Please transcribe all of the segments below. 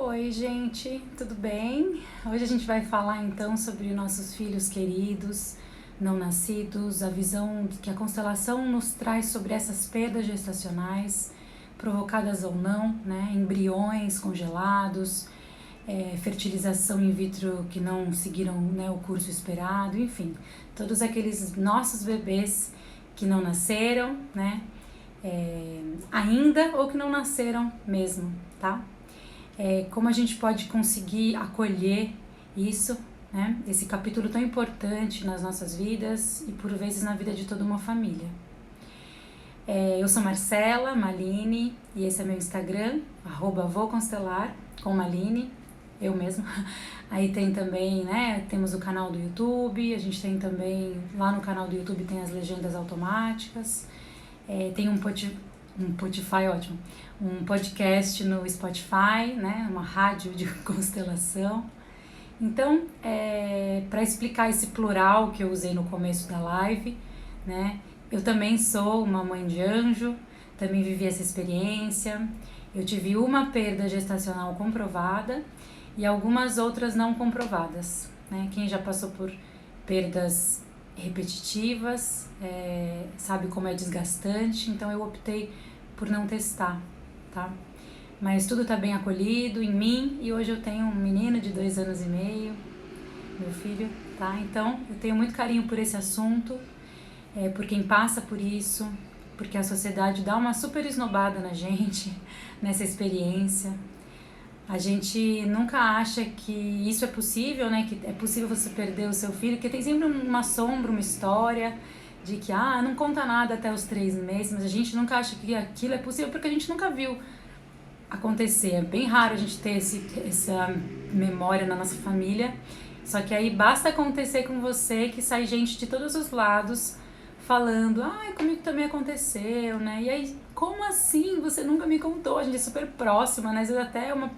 Oi, gente, tudo bem? Hoje a gente vai falar então sobre nossos filhos queridos, não nascidos, a visão que a constelação nos traz sobre essas perdas gestacionais, provocadas ou não, né? Embriões congelados, fertilização in vitro que não seguiram, né, o curso esperado, enfim, todos aqueles nossos bebês que não nasceram, né? Ainda ou que não nasceram mesmo, tá? Como a gente pode conseguir acolher isso, né? Esse capítulo tão importante nas nossas vidas e por vezes na vida de toda uma família. Eu sou Marcela Malini e esse é meu Instagram, @vouconstelar com Malini, eu mesma. Aí tem também, né, temos o canal do YouTube, a gente tem também, lá no canal do YouTube tem as legendas automáticas, tem um podcast no Spotify, né, uma rádio de constelação. Então, para explicar esse plural que eu usei no começo da live, né, eu também sou uma mãe de anjo, também vivi essa experiência. Eu tive uma perda gestacional comprovada e algumas outras não comprovadas, né? Quem já passou por perdas repetitivas sabe como é desgastante, então eu optei por não testar, tá? Mas tudo tá bem acolhido em mim e hoje eu tenho um menino de 2 anos e meio, meu filho, tá? Então eu tenho muito carinho por esse assunto, por quem passa por isso, porque a sociedade dá uma super esnobada na gente, nessa experiência. A gente nunca acha que isso é possível, né? Que é possível você perder o seu filho, porque tem sempre uma sombra, uma história de que, não conta nada até os 3 meses, mas a gente nunca acha que aquilo é possível porque a gente nunca viu acontecer. É bem raro a gente ter essa memória na nossa família, só que aí basta acontecer com você que sai gente de todos os lados falando, comigo também aconteceu, né? E aí, como assim? Você nunca me contou? A gente é super próxima, né? Às vezes até uma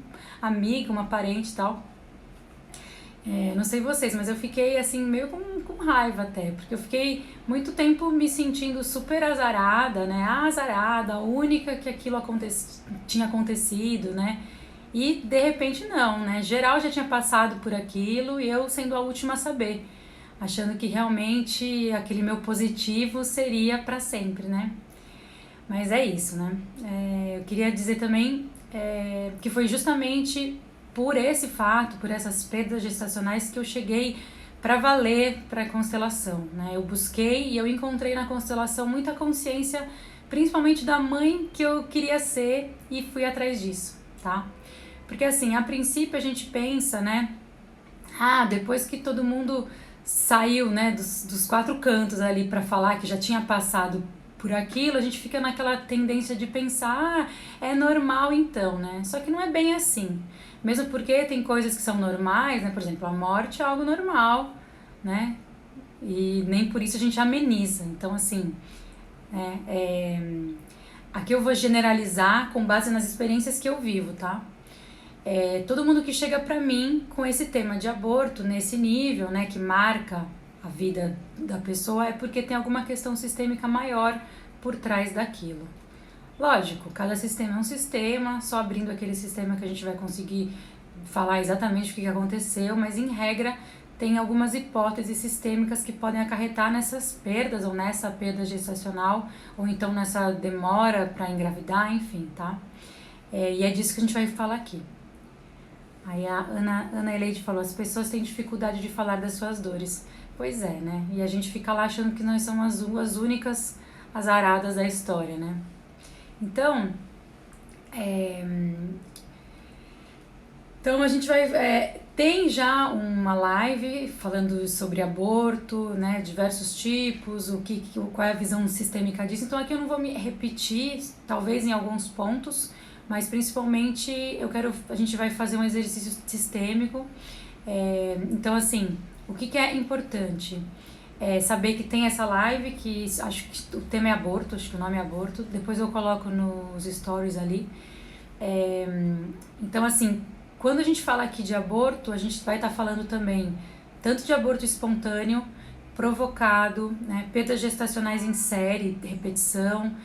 amiga, uma parente e tal. Não sei vocês, mas eu fiquei assim, meio com raiva até, porque eu fiquei muito tempo me sentindo super azarada, né? Azarada, a única que aquilo tinha acontecido, né? E de repente não, né? Geral já tinha passado por aquilo e eu sendo a última a saber, achando que realmente aquele meu positivo seria para sempre, né? Mas é isso, né? Eu queria dizer também que foi justamente por esse fato, por essas perdas gestacionais que eu cheguei para valer para a constelação, né? Eu busquei e eu encontrei na constelação muita consciência, principalmente da mãe que eu queria ser e fui atrás disso, tá? Porque assim, a princípio a gente pensa, né? Depois que todo mundo saiu, né, dos 4 cantos ali para falar que já tinha passado por aquilo, a gente fica naquela tendência de pensar, é normal então, né? Só que não é bem assim. Mesmo porque tem coisas que são normais, né? Por exemplo, a morte é algo normal, né? E nem por isso a gente ameniza. Então, assim, aqui eu vou generalizar com base nas experiências que eu vivo, tá? Todo mundo que chega pra mim com esse tema de aborto, nesse nível, né, que marca a vida da pessoa, é porque tem alguma questão sistêmica maior por trás daquilo. Lógico, cada sistema é um sistema, só abrindo aquele sistema que a gente vai conseguir falar exatamente o que aconteceu, mas em regra tem algumas hipóteses sistêmicas que podem acarretar nessas perdas, ou nessa perda gestacional, ou então nessa demora para engravidar, enfim, tá? E é disso que a gente vai falar aqui. Aí a Ana Eleide falou, as pessoas têm dificuldade de falar das suas dores. Pois é, né? E a gente fica lá achando que nós somos as únicas azaradas da história, né? Então, a gente vai... tem já uma live falando sobre aborto, né? Diversos tipos, qual é a visão sistêmica disso. Então aqui eu não vou me repetir, talvez em alguns pontos, mas principalmente a gente vai fazer um exercício sistêmico. Então assim, o que é importante? Saber que tem essa live, que acho que o tema é aborto, acho que o nome é aborto, depois eu coloco nos stories ali. Então assim, quando a gente fala aqui de aborto, a gente vai estar falando também tanto de aborto espontâneo, provocado, né, perdas gestacionais em série, repetição,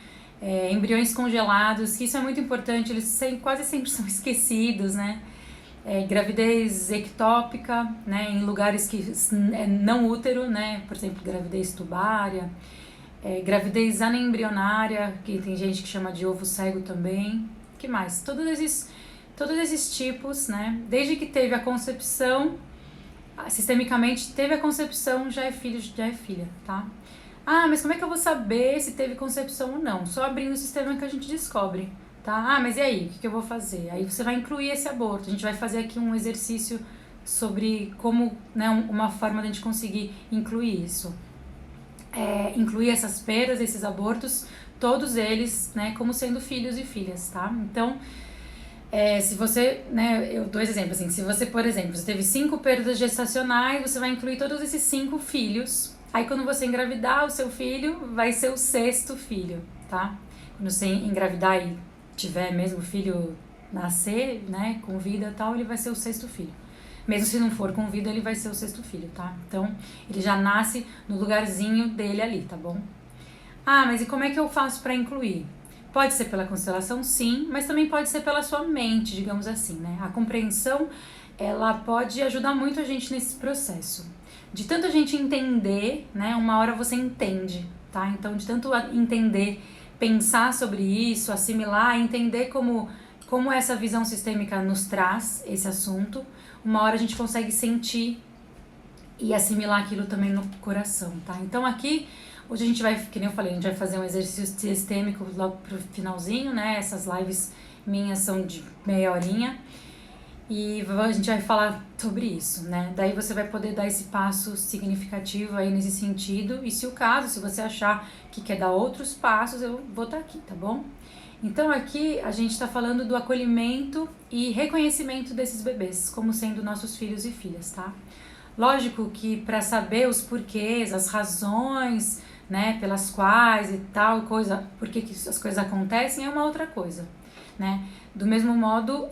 embriões congelados, que isso é muito importante, eles quase sempre são esquecidos, né? gravidez ectópica, né, em lugares que não útero, né, por exemplo, gravidez tubária, gravidez anembrionária, que tem gente que chama de ovo cego também. Que mais? Todos esses tipos, né, desde que teve a concepção, sistemicamente teve a concepção, já é filho, já é filha, tá? Ah, mas como é que eu vou saber se teve concepção ou não? Só abrindo o sistema que a gente descobre, tá? Ah, mas e aí? O que eu vou fazer? Aí você vai incluir esse aborto. A gente vai fazer aqui um exercício sobre como, né, uma forma de a gente conseguir incluir isso. Incluir essas perdas, esses abortos, todos eles, né, como sendo filhos e filhas, tá? Então, se você, né, eu dou esse exemplo assim, se você, por exemplo, você teve 5 perdas gestacionais, você vai incluir todos esses 5 filhos. Aí quando você engravidar, o seu filho vai ser o 6º filho, tá? Quando você engravidar e tiver mesmo o filho nascer, né, com vida e tal, ele vai ser o 6º filho. Mesmo se não for com vida, ele vai ser o 6º filho, tá? Então, ele já nasce no lugarzinho dele ali, tá bom? Ah, mas e como é que eu faço para incluir? Pode ser pela constelação, sim, mas também pode ser pela sua mente, digamos assim, né? A compreensão, ela pode ajudar muito a gente nesse processo. De tanto a gente entender, né? Uma hora você entende, tá? Então, de tanto entender, pensar sobre isso, assimilar, entender como essa visão sistêmica nos traz esse assunto, uma hora a gente consegue sentir e assimilar aquilo também no coração, tá? Então, aqui, hoje a gente vai, que nem eu falei, a gente vai fazer um exercício sistêmico logo pro finalzinho, né? Essas lives minhas são de meia horinha. E a gente vai falar sobre isso, né? Daí você vai poder dar esse passo significativo aí nesse sentido. E se o caso, se você achar que quer dar outros passos, eu vou estar aqui, tá bom? Então aqui a gente está falando do acolhimento e reconhecimento desses bebês como sendo nossos filhos e filhas, tá? Lógico que para saber os porquês, as razões, né, pelas quais e tal coisa, por que as coisas acontecem é uma outra coisa, né? Do mesmo modo,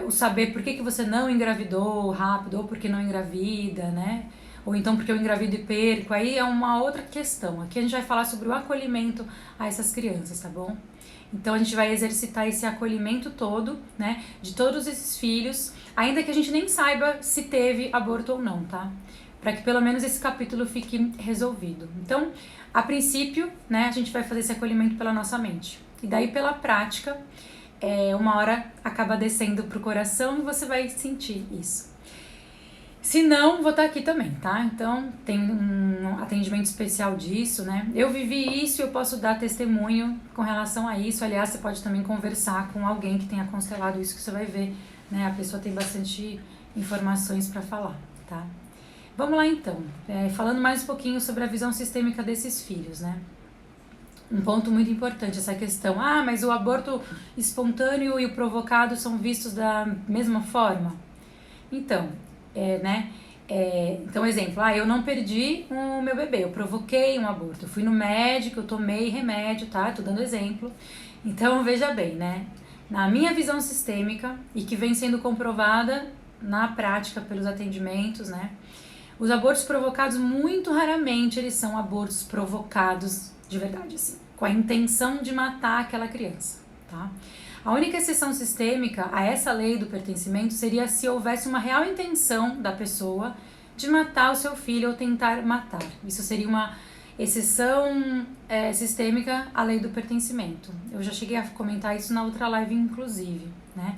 o saber por que você não engravidou rápido ou por que não engravida, né? Ou então porque eu engravido e perco, aí é uma outra questão. Aqui a gente vai falar sobre o acolhimento a essas crianças, tá bom? Então a gente vai exercitar esse acolhimento todo, né, de todos esses filhos, ainda que a gente nem saiba se teve aborto ou não, tá? Para que pelo menos esse capítulo fique resolvido. Então, a princípio, né, a gente vai fazer esse acolhimento pela nossa mente. E daí pela prática, uma hora acaba descendo pro coração e você vai sentir isso. Se não, vou estar aqui também, tá? Então, tem um atendimento especial disso, né? Eu vivi isso e eu posso dar testemunho com relação a isso. Aliás, você pode também conversar com alguém que tenha constelado isso, que você vai ver, né? A pessoa tem bastante informações para falar, tá? Vamos lá, então. Falando mais um pouquinho sobre a visão sistêmica desses filhos, né? Um ponto muito importante, essa questão. Ah, mas o aborto espontâneo e o provocado são vistos da mesma forma? Então, então, exemplo, eu não perdi o meu bebê, eu provoquei um aborto, eu fui no médico, eu tomei remédio, tá? Tô dando exemplo. Então, veja bem, né? Na minha visão sistêmica, e que vem sendo comprovada na prática pelos atendimentos, né? Os abortos provocados, muito raramente, eles são abortos provocados de verdade, assim, com a intenção de matar aquela criança, tá? A única exceção sistêmica a essa lei do pertencimento seria se houvesse uma real intenção da pessoa de matar o seu filho ou tentar matar. Isso seria uma exceção sistêmica à lei do pertencimento. Eu já cheguei a comentar isso na outra live, inclusive, né?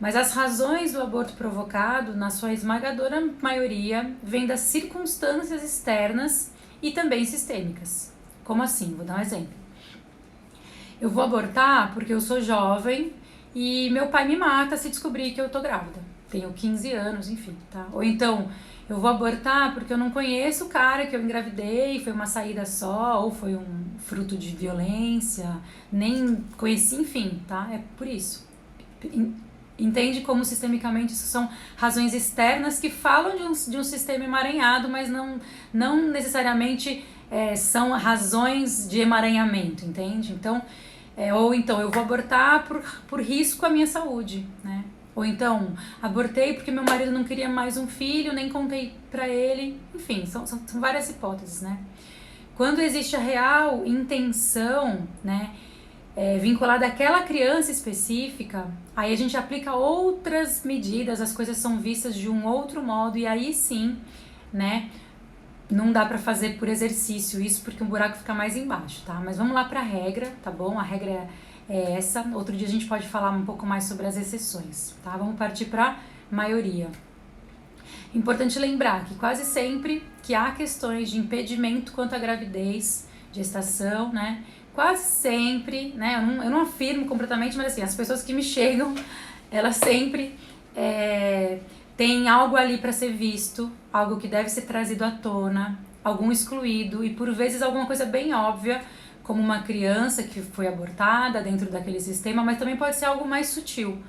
Mas as razões do aborto provocado, na sua esmagadora maioria, vêm das circunstâncias externas e também sistêmicas. Como assim? Vou dar um exemplo. Eu vou abortar porque eu sou jovem e meu pai me mata se descobrir que eu tô grávida. Tenho 15 anos, enfim, tá? Ou então, eu vou abortar porque eu não conheço o cara que eu engravidei, foi uma saída só, ou foi um fruto de violência, nem conheci, enfim, tá? É por isso. Entende como sistemicamente isso são razões externas que falam de um sistema emaranhado, mas não necessariamente são razões de emaranhamento, entende? Então, ou então eu vou abortar por risco à minha saúde, né? Ou então, abortei porque meu marido não queria mais um filho, nem contei pra ele. Enfim, são várias hipóteses, né? Quando existe a real intenção, né, vinculada àquela criança específica, aí a gente aplica outras medidas, as coisas são vistas de um outro modo e aí sim, né, não dá pra fazer por exercício isso porque o buraco fica mais embaixo, tá? Mas vamos lá pra regra, tá bom? A regra é essa. Outro dia a gente pode falar um pouco mais sobre as exceções, tá? Vamos partir pra maioria. Importante lembrar que quase sempre que há questões de impedimento quanto à gravidez, gestação, né? Quase sempre, né? Eu não afirmo completamente, mas assim, as pessoas que me chegam, elas sempre têm algo ali para ser visto, algo que deve ser trazido à tona, algum excluído e por vezes alguma coisa bem óbvia, como uma criança que foi abortada dentro daquele sistema, mas também pode ser algo mais sutil.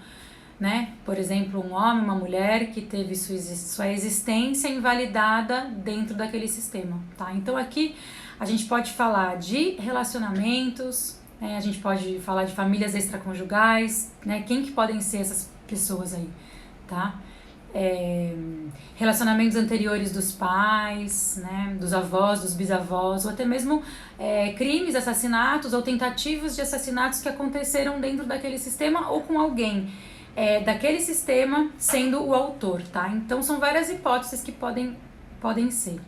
Né? Por exemplo, um homem, uma mulher que teve sua existência invalidada dentro daquele sistema, tá? Então aqui a gente pode falar de relacionamentos, né? A gente pode falar de famílias extraconjugais, né? Quem que podem ser essas pessoas aí, tá? Relacionamentos anteriores dos pais, né? Dos avós, dos bisavós, ou até mesmo crimes, assassinatos ou tentativas de assassinatos que aconteceram dentro daquele sistema ou com alguém daquele sistema sendo o autor, tá? Então são várias hipóteses que podem ser.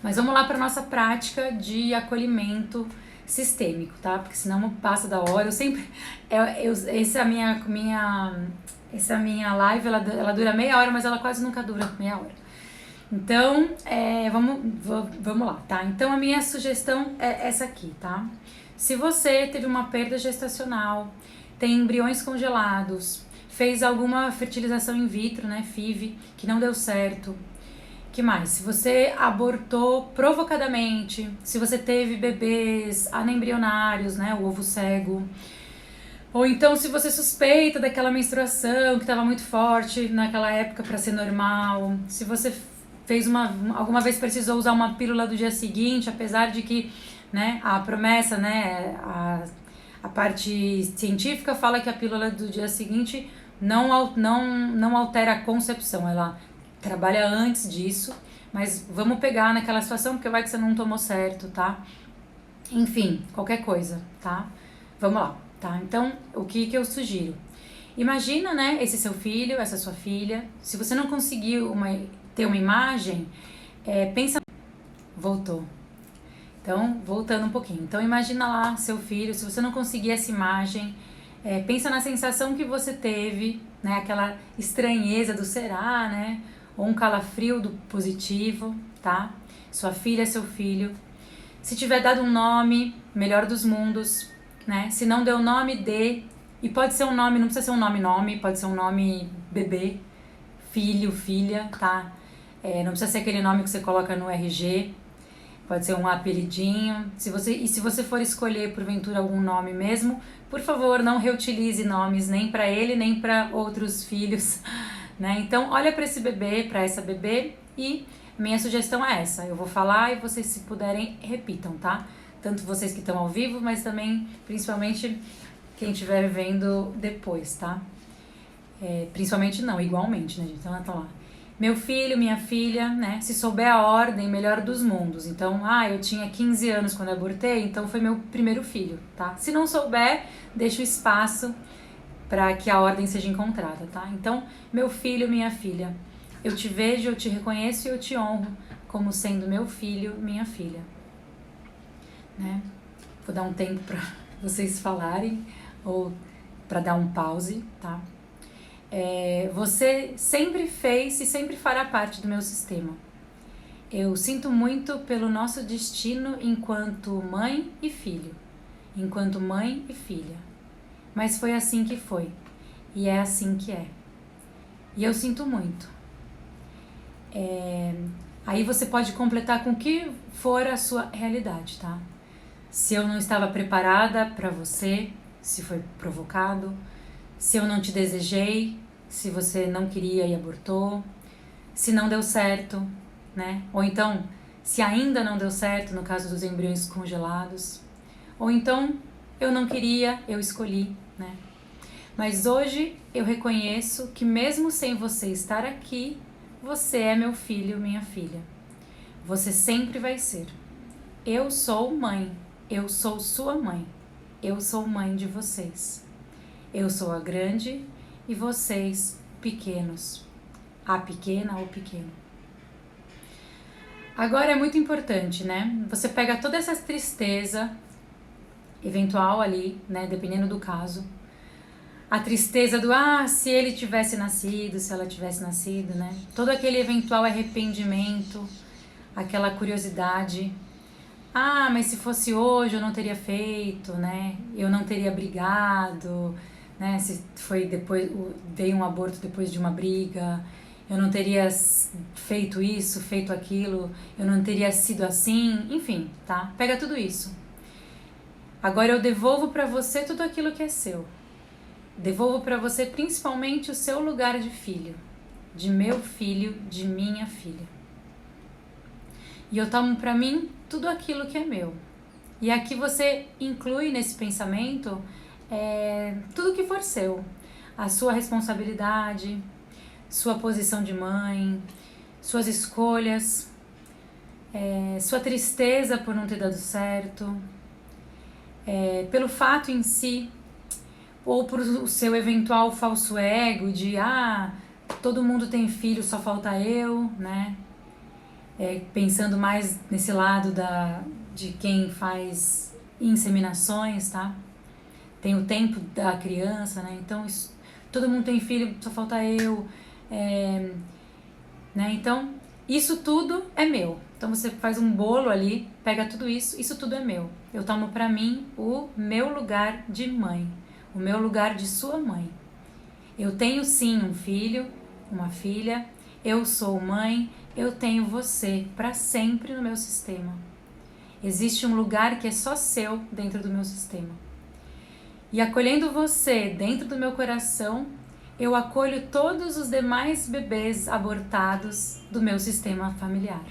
Mas vamos lá para nossa prática de acolhimento sistêmico, tá? Porque senão passa da hora. Eu sempre essa minha live ela dura meia hora, mas ela quase nunca dura meia hora. Então vamos lá, tá? Então a minha sugestão é essa aqui, tá? Se você teve uma perda gestacional, tem embriões congelados, fez alguma fertilização in vitro, né, FIV, que não deu certo. Que mais? Se você abortou provocadamente, se você teve bebês anembrionários, né, o ovo cego, ou então se você suspeita daquela menstruação que estava muito forte naquela época para ser normal, se você alguma vez precisou usar uma pílula do dia seguinte, apesar de que, né, a promessa, né, a parte científica fala que a pílula do dia seguinte não altera a concepção, ela trabalha antes disso, mas vamos pegar naquela situação porque vai que você não tomou certo, tá? Enfim, qualquer coisa, tá? Vamos lá, tá? Então, o que eu sugiro? Imagina, né, esse seu filho, essa sua filha, se você não conseguiu ter uma imagem, pensa... Voltou. Então, voltando um pouquinho. Então, imagina lá seu filho, se você não conseguir essa imagem, pensa na sensação que você teve, né? Aquela estranheza do será, né? Ou um calafrio do positivo, tá? Sua filha, seu filho. Se tiver dado um nome, melhor dos mundos, né? Se não deu nome, dê. E pode ser um nome, não precisa ser um nome, pode ser um nome bebê, filho, filha, tá? Não precisa ser aquele nome que você coloca no RG. Pode ser um apelidinho. Se você for escolher porventura algum nome mesmo, por favor, não reutilize nomes nem para ele nem para outros filhos, né? Então, olha para esse bebê, para essa bebê e minha sugestão é essa. Eu vou falar e vocês, se puderem, repitam, tá? Tanto vocês que estão ao vivo, mas também, principalmente, quem estiver vendo depois, tá? Principalmente não, igualmente, né, gente? Então, lá. Meu filho, minha filha, né? Se souber a ordem, melhor dos mundos. Então, eu tinha 15 anos quando eu abortei, então foi meu primeiro filho, tá? Se não souber, deixa o espaço para que a ordem seja encontrada, tá? Então, meu filho, minha filha, eu te vejo, eu te reconheço e eu te honro como sendo meu filho, minha filha, né? Vou dar um tempo para vocês falarem ou para dar um pause, tá? Você sempre fez e sempre fará parte do meu sistema. Eu sinto muito pelo nosso destino enquanto mãe e filho, enquanto mãe e filha. Mas foi assim que foi, e é assim que é. E eu sinto muito. Aí você pode completar com o que for a sua realidade, tá? Se eu não estava preparada para você, se foi provocado, se eu não te desejei, se você não queria e abortou, se não deu certo, né? Ou então, se ainda não deu certo, no caso dos embriões congelados. Ou então, eu não queria, eu escolhi, né? Mas hoje eu reconheço que mesmo sem você estar aqui, você é meu filho, minha filha. Você sempre vai ser. Eu sou mãe, eu sou sua mãe, eu sou mãe de vocês. Eu sou a grande e vocês pequenos. A pequena ou pequeno. Agora é muito importante, né? Você pega toda essa tristeza eventual ali, né? Dependendo do caso. A tristeza do, se ele tivesse nascido, se ela tivesse nascido, né? Todo aquele eventual arrependimento, aquela curiosidade. Mas se fosse hoje eu não teria feito, né? Eu não teria brigado, né? Se foi depois, veio um aborto depois de uma briga, eu não teria feito isso, feito aquilo, eu não teria sido assim, enfim, tá? Pega tudo isso. Agora eu devolvo para você tudo aquilo que é seu. Devolvo para você principalmente o seu lugar de filho, de meu filho, de minha filha. E eu tomo para mim tudo aquilo que é meu. E aqui você inclui nesse pensamento tudo que for seu. A sua responsabilidade, sua posição de mãe, suas escolhas, sua tristeza por não ter dado certo, pelo fato em si, ou por o seu eventual falso ego de todo mundo tem filho, só falta eu, né? Pensando mais nesse lado de quem faz inseminações, tá? Tem o tempo da criança, né? Então, todo mundo tem filho, só falta eu, né? Então, isso tudo é meu. Então, você faz um bolo ali, pega tudo isso tudo é meu. Eu tomo pra mim o meu lugar de mãe, o meu lugar de sua mãe. Eu tenho sim um filho, uma filha, eu sou mãe, eu tenho você para sempre no meu sistema. Existe um lugar que é só seu dentro do meu sistema. E acolhendo você dentro do meu coração, eu acolho todos os demais bebês abortados do meu sistema familiar.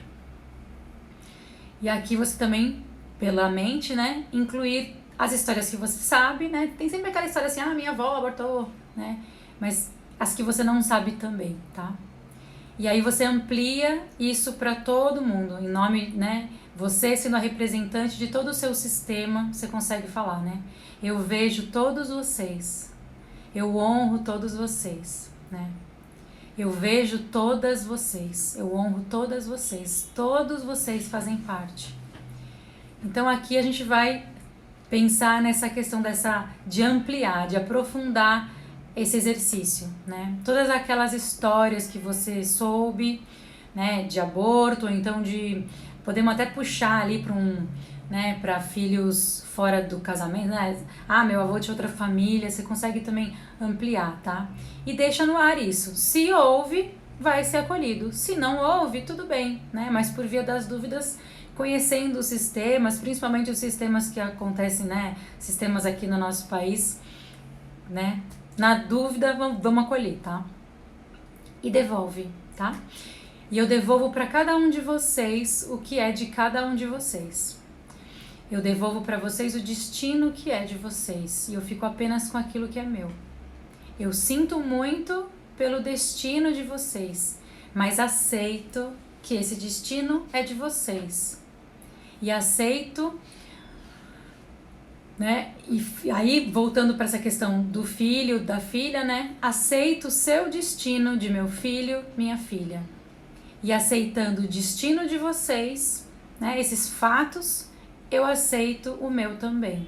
E aqui você também, pela mente, né, incluir as histórias que você sabe, né? Tem sempre aquela história assim, minha avó abortou, né? Mas as que você não sabe também, tá? E aí você amplia isso para todo mundo, em nome, né? Você sendo a representante de todo o seu sistema, você consegue falar, né? Eu vejo todos vocês, eu honro todos vocês, né? Eu vejo todas vocês, eu honro todas vocês, todos vocês fazem parte. Então aqui a gente vai pensar nessa questão de ampliar, de aprofundar esse exercício, né? Todas aquelas histórias que você soube, né, de aborto, ou então podemos até puxar ali para filhos fora do casamento, né? Meu avô tinha outra família, você consegue também ampliar, tá? E deixa no ar isso. Se houve, vai ser acolhido. Se não houve, tudo bem, né? Mas por via das dúvidas, conhecendo os sistemas, principalmente os sistemas que acontecem, né? Sistemas aqui no nosso país, né? Na dúvida, vamos acolher, tá? E devolve, tá? E eu devolvo para cada um de vocês o que é de cada um de vocês. Eu devolvo para vocês o destino que é de vocês. E eu fico apenas com aquilo que é meu. Eu sinto muito pelo destino de vocês, mas aceito que esse destino é de vocês. E aceito, né? E aí, voltando para essa questão do filho, da filha, né? Aceito o seu destino de meu filho, minha filha. E aceitando o destino de vocês, né? Esses fatos, eu aceito o meu também.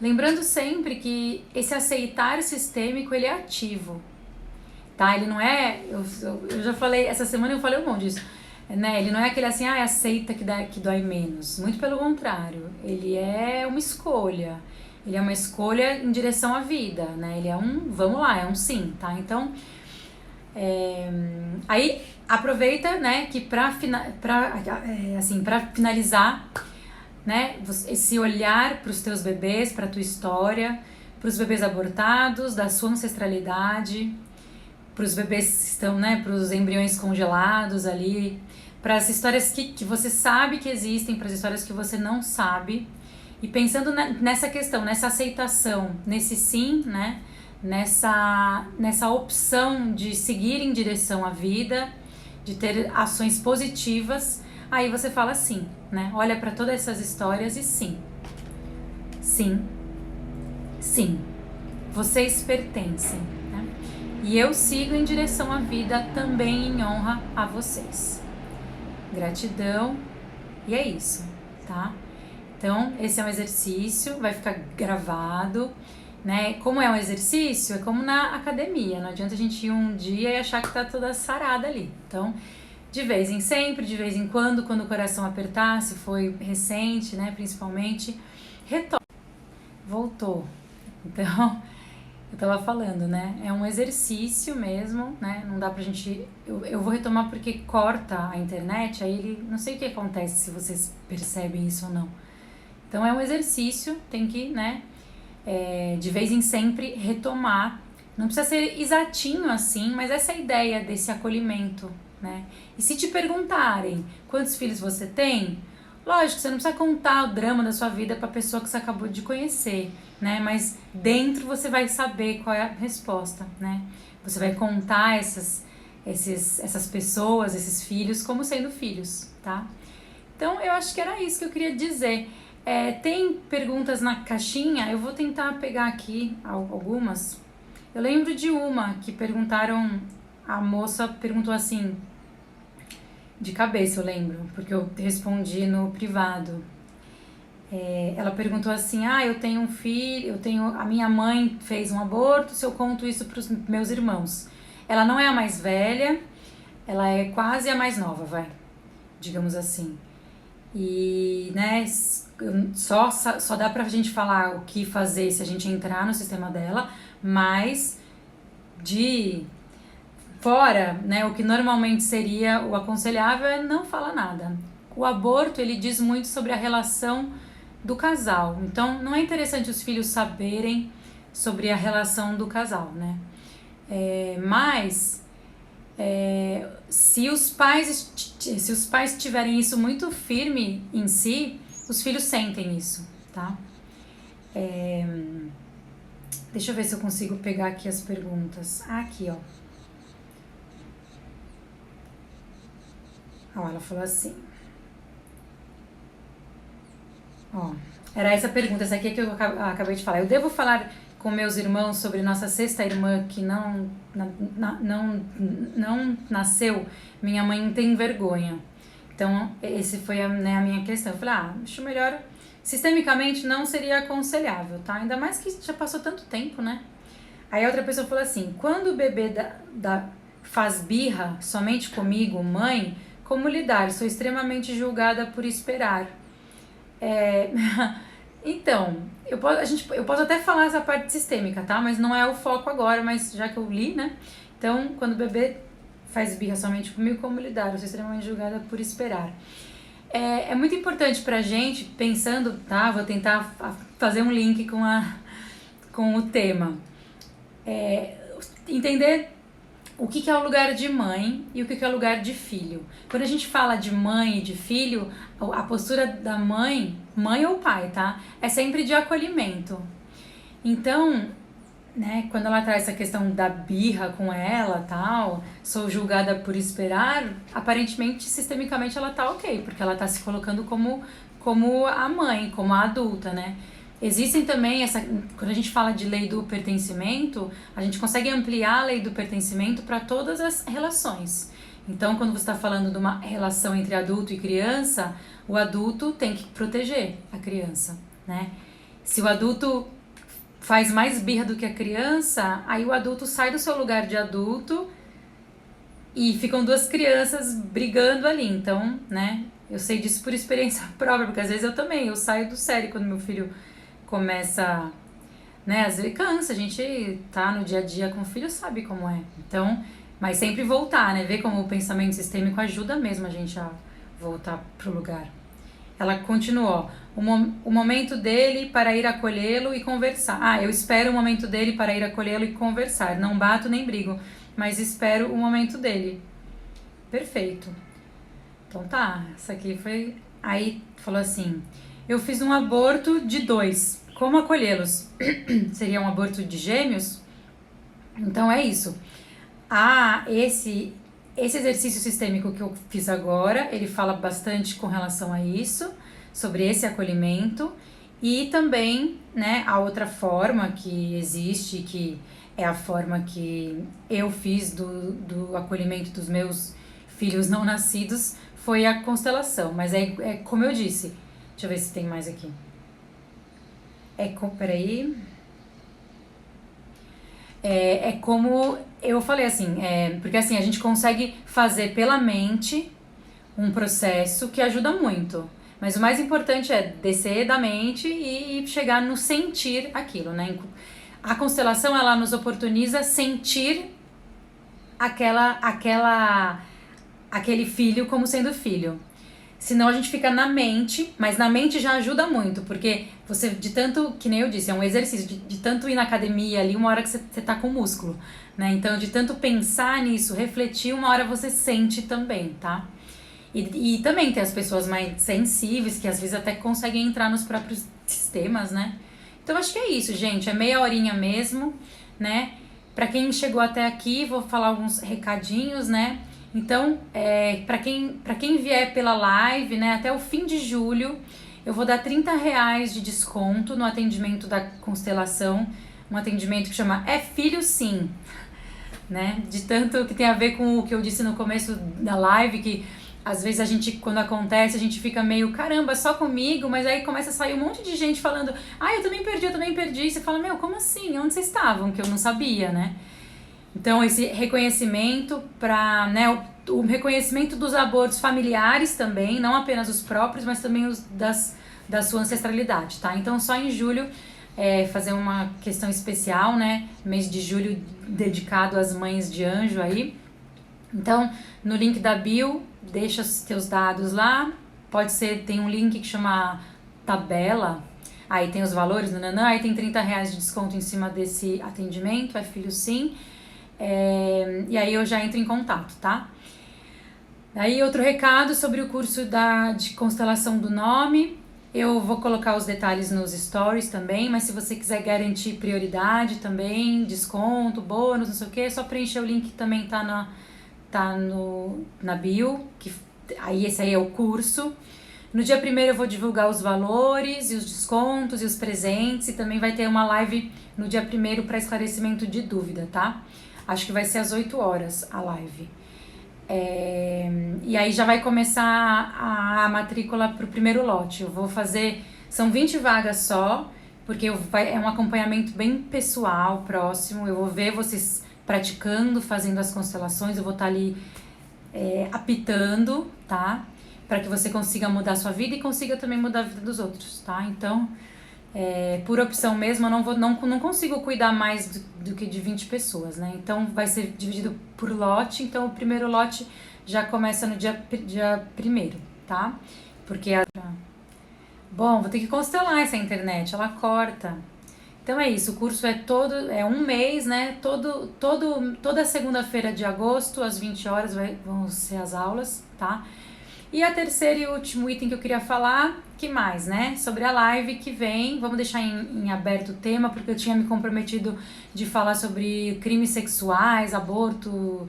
Lembrando sempre que esse aceitar sistêmico, ele é ativo, tá? Ele não é... Eu já falei, essa semana eu falei um monte disso, né? Ele não é aquele assim, aceita que dói menos. Muito pelo contrário, ele é uma escolha. Ele é uma escolha em direção à vida, né? Ele é vamos lá, é um sim, tá? Então, aí aproveita, né, que pra finalizar, né, esse olhar para os teus bebês, para a tua história, para os bebês abortados, da sua ancestralidade, para os bebês que estão, né, para os embriões congelados ali, para as histórias que você sabe que existem, para as histórias que você não sabe, e pensando nessa questão, nessa aceitação, nesse sim, né, nessa opção de seguir em direção à vida, de ter ações positivas, aí você fala sim, né? Olha para todas essas histórias e sim. Sim. Sim. vocês pertencem, né? E eu sigo em direção à vida também em honra a vocês. Gratidão, e é isso, tá? Então, esse é um exercício, vai ficar gravado, né? Como é um exercício, é como na academia, não adianta a gente ir um dia e achar que tá toda sarada ali. Então, de vez em sempre, de vez em quando o coração apertar, se foi recente, né, principalmente, retoma. Voltou. Então, eu tava falando, né, é um exercício mesmo, né, não dá pra gente... Eu vou retomar porque corta a internet, aí ele... Não sei o que acontece, se vocês percebem isso ou não. Então, é um exercício, tem que, né, de vez em sempre retomar. Não precisa ser exatinho assim, mas essa é a ideia desse acolhimento, né? E se te perguntarem quantos filhos você tem, lógico, você não precisa contar o drama da sua vida para a pessoa que você acabou de conhecer, né? Mas dentro você vai saber qual é a resposta, né? Você vai contar essas pessoas, esses filhos, como sendo filhos, tá? Então, eu acho que era isso que eu queria dizer. Tem perguntas na caixinha, eu vou tentar pegar aqui algumas. Eu lembro de uma que perguntaram, a moça perguntou assim, de cabeça eu lembro, porque eu respondi no privado. Ela perguntou assim, eu tenho um filho, a minha mãe fez um aborto, se eu conto isso para os meus irmãos. Ela não é a mais velha, ela é quase a mais nova, digamos assim. E, né, só dá pra gente falar o que fazer se a gente entrar no sistema dela, mas de fora, né, o que normalmente seria o aconselhável é não falar nada. O aborto, ele diz muito sobre a relação do casal, então não é interessante os filhos saberem sobre a relação do casal, né? Mas se os pais tiverem isso muito firme em si, os filhos sentem isso, tá? Deixa eu ver se eu consigo pegar aqui as perguntas. Aqui, ó. Ela falou assim. Era essa pergunta, essa aqui é que eu acabei de falar. Eu devo falar com meus irmãos sobre nossa sexta irmã que não nasceu? Minha mãe tem vergonha. Então, esse foi a minha questão. Eu falei, acho melhor... Sistemicamente não seria aconselhável, tá? Ainda mais que já passou tanto tempo, né? Aí a outra pessoa falou assim, quando o bebê faz birra somente comigo, mãe, como lidar? Sou extremamente julgada por esperar. Então, eu posso até falar essa parte sistêmica, tá? Mas não é o foco agora, mas já que eu li, né? Então, quando o bebê faz birra somente comigo, como lidar? Eu sou extremamente julgada por esperar. É muito importante pra gente, pensando, tá? Vou tentar fazer um link com o tema. Entender o que é o lugar de mãe e o que é o lugar de filho. Quando a gente fala de mãe e de filho, a postura da mãe ou pai, tá? É sempre de acolhimento. Então, né, quando ela traz essa questão da birra com ela, tal, sou julgada por esperar, aparentemente, sistemicamente, ela tá ok, porque ela tá se colocando como a mãe, como a adulta, né? Existem também, quando a gente fala de lei do pertencimento, a gente consegue ampliar a lei do pertencimento para todas as relações. Então, quando você está falando de uma relação entre adulto e criança, o adulto tem que proteger a criança, né? Se o adulto faz mais birra do que a criança, aí o adulto sai do seu lugar de adulto e ficam duas crianças brigando ali. Então, né, eu sei disso por experiência própria, porque às vezes eu saio do sério quando meu filho começa, né, às vezes cansa, a gente tá no dia a dia com o filho, sabe como é. Então, mas sempre voltar, né, ver como o pensamento sistêmico ajuda mesmo a gente a voltar pro lugar. Ela continuou, o momento dele para ir acolhê-lo e conversar. Eu espero o momento dele para ir acolhê-lo e conversar. Não bato nem brigo, mas espero o momento dele. Perfeito. Então tá, essa aqui foi... Aí falou assim, eu fiz um aborto de 2, como acolhê-los? Seria um aborto de gêmeos? Então é isso. Esse exercício sistêmico que eu fiz agora, ele fala bastante com relação a isso, sobre esse acolhimento, E também, né, a outra forma que existe, que é a forma que eu fiz do acolhimento dos meus filhos não nascidos, foi a constelação. Mas é como eu disse. Deixa eu ver se tem mais aqui. Peraí. É como eu falei assim, porque assim, a gente consegue fazer pela mente um processo que ajuda muito. Mas o mais importante é descer da mente e chegar no sentir aquilo, né? A constelação, ela nos oportuniza sentir aquele filho como sendo filho. Senão a gente fica na mente, mas na mente já ajuda muito, porque você, de tanto, que nem eu disse, é um exercício, de tanto ir na academia ali, uma hora que você tá com músculo, né? Então, de tanto pensar nisso, refletir, uma hora você sente também, tá? E também tem as pessoas mais sensíveis, que às vezes até conseguem entrar nos próprios sistemas, né? Então, acho que é isso, gente, é meia horinha mesmo, né? Pra quem chegou até aqui, vou falar alguns recadinhos, né? Então, para quem vier pela live, né, até o fim de julho, eu vou dar R$30 de desconto no atendimento da constelação, um atendimento que chama É Filho Sim, né? De tanto que tem a ver com o que eu disse no começo da live, que às vezes a gente, quando acontece, a gente fica meio, caramba, só comigo, mas aí começa a sair um monte de gente falando, eu também perdi, e você fala, meu, como assim? Onde vocês estavam? Que eu não sabia, né? Então, esse reconhecimento para, né, o reconhecimento dos abortos familiares também, não apenas os próprios, mas também os da sua ancestralidade, tá? Então, só em julho, fazer uma questão especial, né? Mês de julho dedicado às mães de anjo aí. Então, no link da bio, deixa os teus dados lá. Pode ser, tem um link que chama tabela, aí tem os valores, aí tem R$30 de desconto em cima desse atendimento, é Filho Sim. E aí eu já entro em contato, tá? Aí outro recado sobre o curso de constelação do nome, eu vou colocar os detalhes nos stories também, mas se você quiser garantir prioridade também, desconto, bônus, não sei o que, é só preencher o link que também tá na bio, aí esse aí é o curso. No dia 1º eu vou divulgar os valores e os descontos e os presentes, e também vai ter uma live no dia 1º para esclarecimento de dúvida, tá? Acho que vai ser às 8 horas a live. E aí já vai começar a matrícula para o primeiro lote. Eu vou fazer... São 20 vagas só, porque é um acompanhamento bem pessoal, próximo. Eu vou ver vocês praticando, fazendo as constelações. Eu vou estar ali apitando, tá? Para que você consiga mudar a sua vida e consiga também mudar a vida dos outros, tá? Então... por opção mesmo, eu não consigo cuidar mais do que de 20 pessoas, né? Então, vai ser dividido por lote. Então, o primeiro lote já começa no dia 1º, tá? Porque Bom, vou ter que constelar essa internet, ela corta. Então, é isso. O curso é um mês, né? Toda segunda-feira de agosto, às 20 horas, vão ser as aulas, tá? E a terceira e último item que eu queria falar, que mais, né? Sobre a live que vem, vamos deixar em aberto o tema, porque eu tinha me comprometido de falar sobre crimes sexuais, aborto,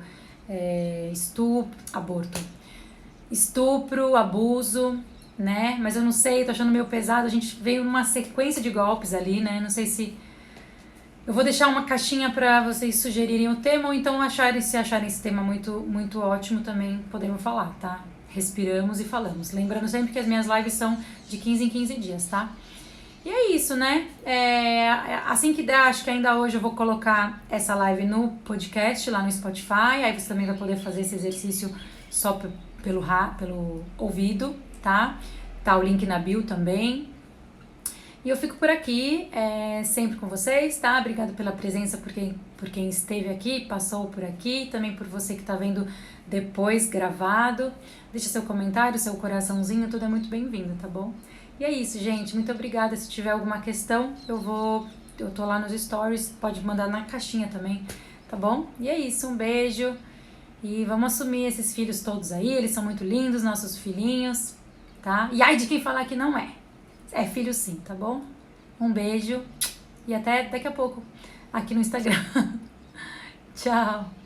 estupro, abuso, né? Mas eu não sei, tô achando meio pesado, a gente veio numa sequência de golpes ali, né? Não sei se... Eu vou deixar uma caixinha para vocês sugerirem o tema, ou então se acharem esse tema muito, muito ótimo, também podemos falar, tá? Respiramos e falamos. Lembrando sempre que as minhas lives são de 15 em 15 dias, tá? E é isso, né? Assim que der, acho que ainda hoje eu vou colocar essa live no podcast, lá no Spotify. Aí você também vai poder fazer esse exercício só pelo ouvido, tá? Tá o link na bio também. E eu fico por aqui, sempre com vocês, tá? Obrigada pela presença, por quem esteve aqui, passou por aqui, também por você que tá vendo depois gravado. Deixa seu comentário, seu coraçãozinho, tudo é muito bem-vindo, tá bom? E é isso, gente. Muito obrigada. Se tiver alguma questão, eu tô lá nos stories, pode mandar na caixinha também, tá bom? E é isso, um beijo. E vamos assumir esses filhos todos aí, eles são muito lindos, nossos filhinhos, tá? E ai de quem falar que não é. É filho sim, tá bom? Um beijo e até daqui a pouco aqui no Instagram. Tchau!